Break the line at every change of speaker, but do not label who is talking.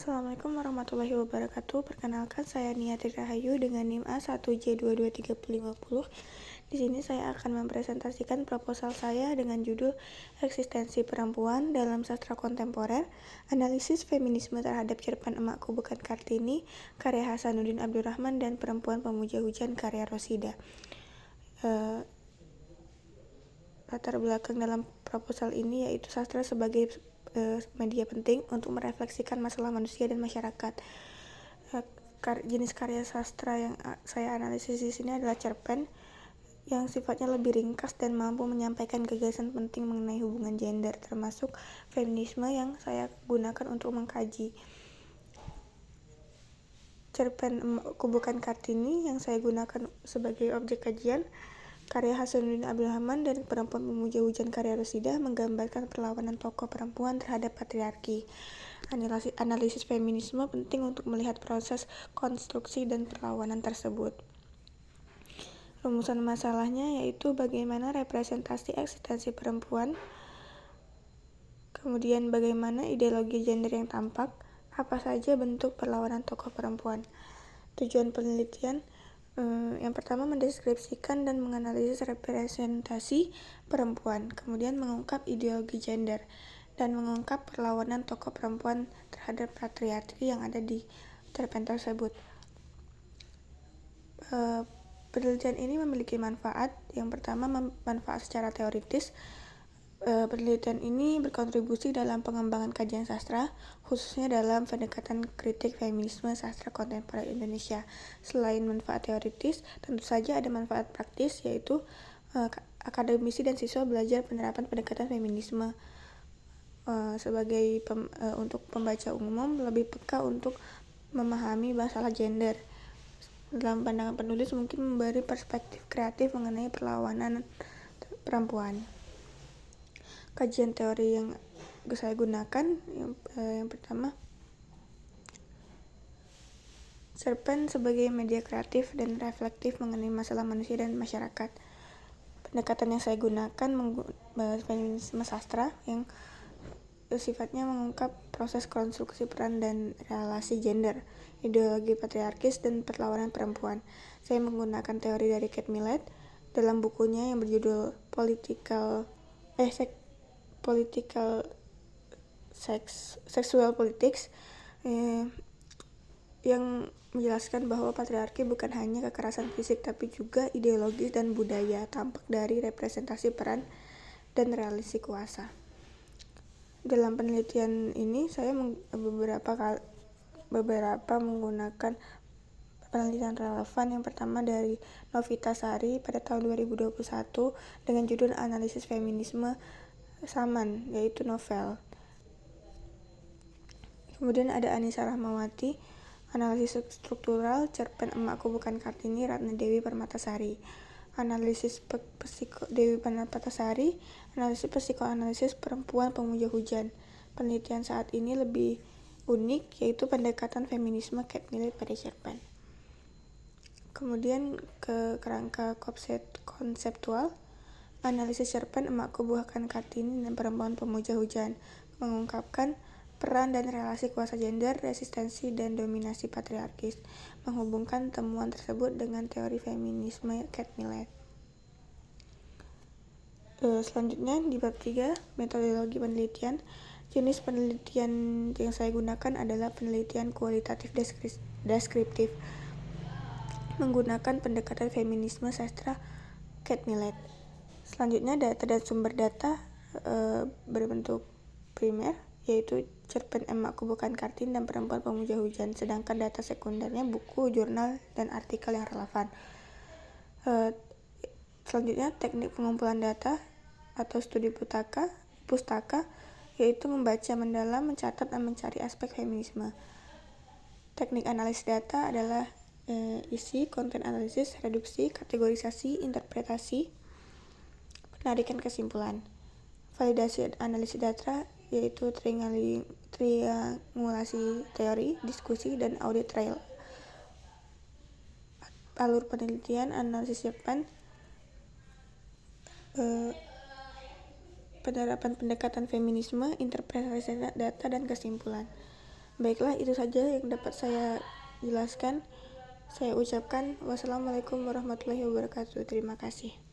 Assalamualaikum warahmatullahi wabarakatuh. Perkenalkan, saya Niati Rahayu dengan NIM A1J223050. Di sini saya akan mempresentasikan proposal saya dengan judul Eksistensi Perempuan dalam Sastra Kontemporer, Analisis Feminisme terhadap Cerpen Emakku Bukan Kartini, karya Hasanuddin Abdurrahman, dan Perempuan Pemuja Hujan, karya Rosida. Latar belakang dalam proposal ini yaitu sastra sebagai media penting untuk merefleksikan masalah manusia dan masyarakat. Jenis karya sastra yang saya analisis di sini adalah cerpen yang sifatnya lebih ringkas dan mampu menyampaikan gagasan penting mengenai hubungan gender, termasuk feminisme yang saya gunakan untuk mengkaji. Cerpen Emakku Bukan Kartini yang saya gunakan sebagai objek kajian, karya Hasanuddin Abdurrahman, dan Perempuan Pemuja Hujan, karya Rosida, menggambarkan perlawanan tokoh perempuan terhadap patriarki. Analisis feminisme penting untuk melihat proses konstruksi dan perlawanan tersebut. Rumusan masalahnya yaitu bagaimana representasi eksistensi perempuan, kemudian bagaimana ideologi gender yang tampak, apa saja bentuk perlawanan tokoh perempuan. Tujuan penelitian yang pertama mendeskripsikan dan menganalisis representasi perempuan, kemudian mengungkap ideologi gender, dan mengungkap perlawanan tokoh perempuan terhadap patriarki yang ada di cerpen tersebut. Penelitian ini memiliki manfaat. Yang pertama, manfaat secara teoritis. Penelitian ini berkontribusi dalam pengembangan kajian sastra, khususnya dalam pendekatan kritik feminisme sastra kontemporer Indonesia. Selain manfaat teoritis, tentu saja ada manfaat praktis, yaitu akademisi dan siswa belajar penerapan pendekatan feminisme untuk pembaca umum lebih peka untuk memahami masalah gender. Dalam pandangan penulis mungkin memberi perspektif kreatif mengenai perlawanan perempuan. Kajian teori yang saya gunakan yang pertama, cerpen sebagai media kreatif dan reflektif mengenai masalah manusia dan masyarakat. Pendekatan yang saya gunakan feminisme sastra yang sifatnya mengungkap proses konstruksi peran dan relasi gender, ideologi patriarkis, dan perlawanan perempuan. Saya menggunakan teori dari Kate Millett dalam bukunya yang berjudul Sexual Politics, yang menjelaskan bahwa patriarki bukan hanya kekerasan fisik tapi juga ideologis dan budaya tampak dari representasi peran dan relasi kuasa. Dalam penelitian ini saya beberapa menggunakan penelitian relevan. Yang pertama dari Novita Sari pada tahun 2021 dengan judul Analisis Feminisme Saman, yaitu novel. Kemudian ada Anissa Rahmawati, Analisis Struktural Cerpen Emakku Bukan Kartini, Ratna Dewi Permatasari. Analisis Dewi Permatasari, Analisis Psikoanalisis Perempuan Pemuja Hujan. Penelitian saat ini lebih unik, yaitu pendekatan feminisme Kate Millett pada cerpen. Kemudian ke kerangka konseptual, analisis cerpen Emakku Bukan Kartini dan Perempuan Pemuja Hujan mengungkapkan peran dan relasi kuasa gender, resistensi, dan dominasi patriarkis, menghubungkan temuan tersebut dengan teori feminisme Kate Millett. Selanjutnya di bab 3, metodologi penelitian. Jenis penelitian yang saya gunakan adalah penelitian kualitatif deskriptif menggunakan pendekatan feminisme sastra Kate Millett. Selanjutnya data dan sumber data berbentuk primer, yaitu cerpen Emakku Bukan Kartini dan Perempuan Pemuja Hujan, sedangkan data sekundernya buku, jurnal, dan artikel yang relevan. Selanjutnya teknik pengumpulan data atau studi pustaka, yaitu membaca mendalam, mencatat, dan mencari aspek feminisme. Teknik analisis data adalah isi, konten analisis, reduksi, kategorisasi, interpretasi, penarikan kesimpulan. Validasi analisis data yaitu triangulasi teori, diskusi, dan audit trail. Alur penelitian analisis cerpen, penerapan pendekatan feminisme, interpretasi data, dan kesimpulan. Baiklah, itu saja yang dapat saya jelaskan. Saya ucapkan wassalamualaikum warahmatullahi wabarakatuh. Terima kasih.